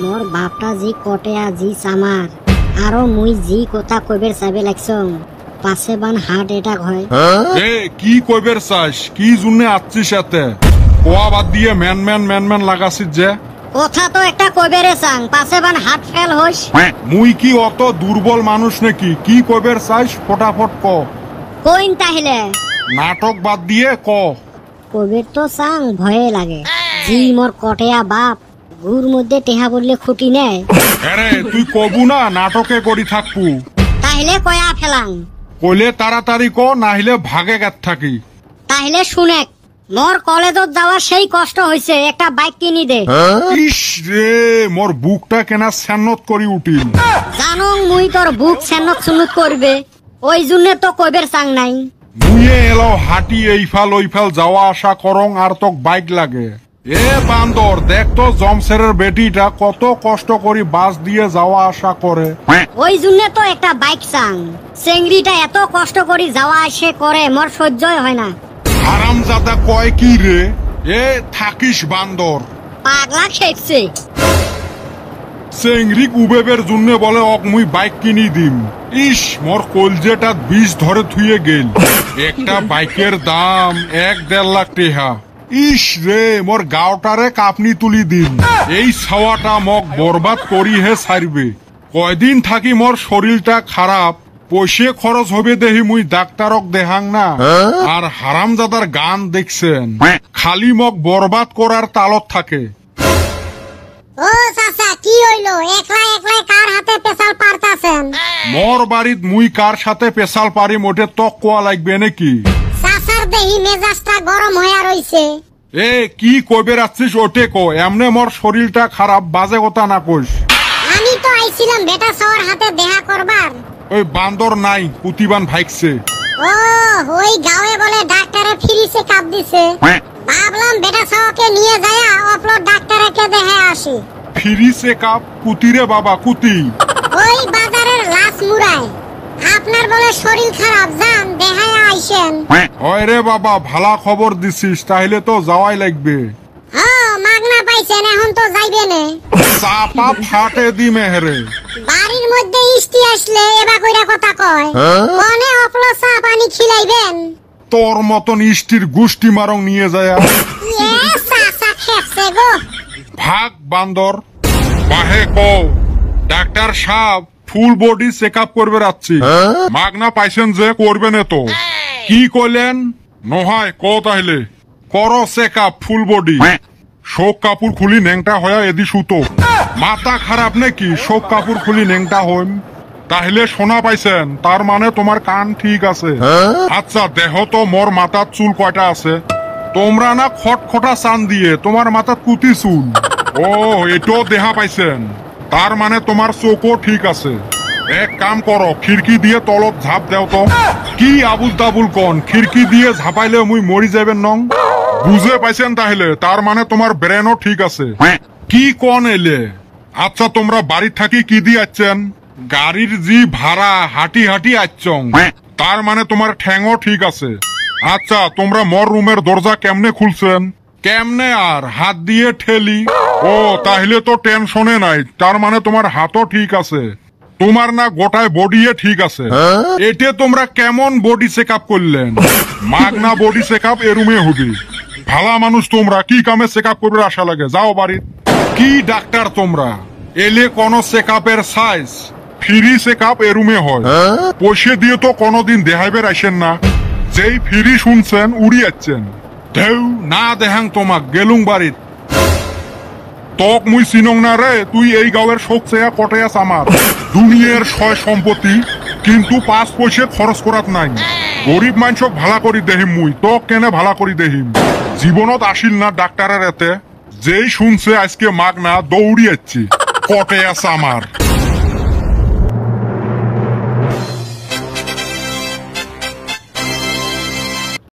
মোর বাপটা জি কটেয়া জি সামার আরো মুই জি কথা কইবের চাইবে লাগছং পাশে বান হাট এটা হয় এ কি কইবের চাস কি জন্য আছিস এতে কোয়া বাদ দিয়ে ম্যান লাগাছিস যে কথা তো একটা কইবেরে চাং পাশে বান হাট ফেল হইস মুই কি অত দুর্বল মানুষ নাকি কি কইবের চাস ফটাফট ক কইন তাহলে নাটক বাদ দিয়ে ক কইবের তো চাং ভয়ে লাগে জি মোর কটেয়া বাপ গুর মধ্যে টেহা বললে খুঁটি নেয় আরে তুই কবু না নাটকে করি থাকবু তাহলে কয়া ফেলাং কইলে তাড়াতাড়ি ক নাহিলে ভাগে গেত থাকি তাহলে শুনেক মোর কলেজত যাওয়ার সেই কষ্ট হইছে একটা বাইক কিনি দে ইস রে মোর বুকটা কেনা স্যান্নত করি উঠিল জানং মুই তোর বুক সেনত সুনুত করবে ওই জন্য তো কইবের চাং নাই মুয়ে এলো হাঁটি এইফাল ওইফাল যাওয়া আসা করং আর তোক বাইক লাগে এ বান্দর দেখ তো জমশেরের বেটিটা কত কষ্ট করি বাস দিয়ে যাওয়া আসা করে ওই জন্য তো একটা বাইক চাং চেংড়িটা এত কষ্ট করি যাওয়া আসে করে মোর সহ্যই হয় না হারামজাদা কয় কি রে এ থাকিস বান্দর পাগলা খেয়েছে চেংড়ি উবেবের জন্য বলে অক মুই বাইক কিনি দিম ইস মোর কলজেটা বিষ ধরে থুয়ে গেল একটা বাইকের দাম 1.5 লাখ টেহা ইস রে মোর গাওটারে কাপনি তুলি দিন এই ছাওয়াটা মক বরবাদ করি হে ছাড়বে কয়দিন থাকি মোর শরীরটা খারাপ পয়সে খরচ হবে দেহি মুই ডাক্তারক দেহাং না আর হারামজাদার গান দেখছেন খালি মক বরবাদ করার তালত থাকে ও চাচা কি হইলো একলা একলা কার হাতে পেছাল পারতাছেন মোর বাড়িত মুই কার সাথে পেশাল পারি মোটে তক কোয়া লাগবে নাকি চাচার দেহি মেজাজটা গরম হইয়া রইছে এ কি কইবে রাখছিস ওটে কো এমনে মোর শরীরটা খারাপ বাজে কথা না কইস আমি তো আইছিলাম বেটা সওয়ার হাতে দেখা করবার ওই বান্দর নাই পুতিবান ভাইকছে ও ওই গাঁয়ে বলে ডাক্তারে ফ্রি চেকআপ দিছে ভাবলাম বেটা সওয়াকে নিয়ে যায়া অপলোড ডাক্তারকে দেখে আসি ফ্রি চেকআপ কুতিরে বাবা কুতি ওই বাজারের লাশ মুড়ায় আপনার বলে শরীর খারাপ যান দেখায় আইছেন হয় রে বাবা ভালা খবর দিছিস তাহলে তো যাওয়াই লাগবে হ্যাঁ মাগনা পাইছেন এখন তো যাইবে না চাপা ফাটে দি মেহরে বাড়ির মধ্যে ইষ্টি আসলে এবা কইরা কথা কয় কোনে অপলো চা পানি খিলাইবেন তোর মতন ইষ্টির গুষ্টি মারং নিয়ে যায় এ চাচা খেপছে গো ভাগ বান্দর বাহে কো ডাক্তার সাহেব ফুল বডি চেকআপ করবে রাখছি মাগনা পাইছেন যে করবে না তো কি কইলেন নহয় ক তাহলে করো চেকআপ ফুল বডি শোক কাপড় খুলি নেংটা হয়া এদি সুতো মাথা খারাপ নাকি শোক কাপড় খুলি নেংটা হইম তাহলে শোনা পাইছেন তার মানে তোমার কান ঠিক আছে আচ্ছা দেহ তো মোর মাথার চুল কয়টা আছে তোমরা না খটখটা চান দিয়ে তোমার মাথার কুতি চুল ও এটাও দেহা পাইছেন তার মানে তোমার চোখও ঠিক আছে এক কাম করো খিড়কি দিয়ে তলত ঝাঁপ দেও তো কি আবুল তাবুল কন খিড়কি দিয়ে ঝাঁপাইলে মুই মরি যাবেন নং বুঝে পাইছেন তাহলে তার মানে তোমার ব্রেনও ঠিক আছে কি কন এলে আচ্ছা তোমরা বাড়ি থাকি কি দিয়ে আছেন গাড়ির জি ভাড়া হাঁটি হাঁটি আচ্ছং তার মানে তোমার ঠ্যাংও ঠিক আছে আচ্ছা তোমরা মোর রুমের দরজা কেমনে খুলছেন কেমনে আর হাত দিয়ে ঠেলি ও তাহলে তো টেনশনে নাই তার মানে তোমার হাতও ঠিক আছে তোমার না গোটায় বডিয়ে ঠিক আছে এতে তোমরা কেমন বডি চেকআপ করলেন মাগনা বডি চেকআপ এ রুমে হবে ভালা মানুষ তোমরা কি কামে চেকআপ করবে আশা লাগে যাও বাড়ি কি ডাক্তার তোমরা এলে কোন চেকআপের সাইজ ফ্রি চেকআপ এ রুমে হয় পয়সা দিয়ে তো কোনোদিন দেখাইবের আসেন না যেই ফ্রি শুনছেন উড়ি যাচ্ছেন ঢেউ না দেখাং তোমাক গেলুং বাড়িত তক মুই চিনং না রে তুই এই গাঁয়ের শোক চেয়া কটেয়াস আমার দুনিয়ার সয় সম্পত্তি কিন্তু 5 পয়সা খরচ করাত নাই গরিব মানুষক ভালা করি দেহিম মুই তক কেনে ভালা করি দেহিম জীবনত আসিল না ডাক্তারের এতে যেই শুনছে আজকে মাগনা দৌড়ি যাচ্ছি কটেয়াস আমার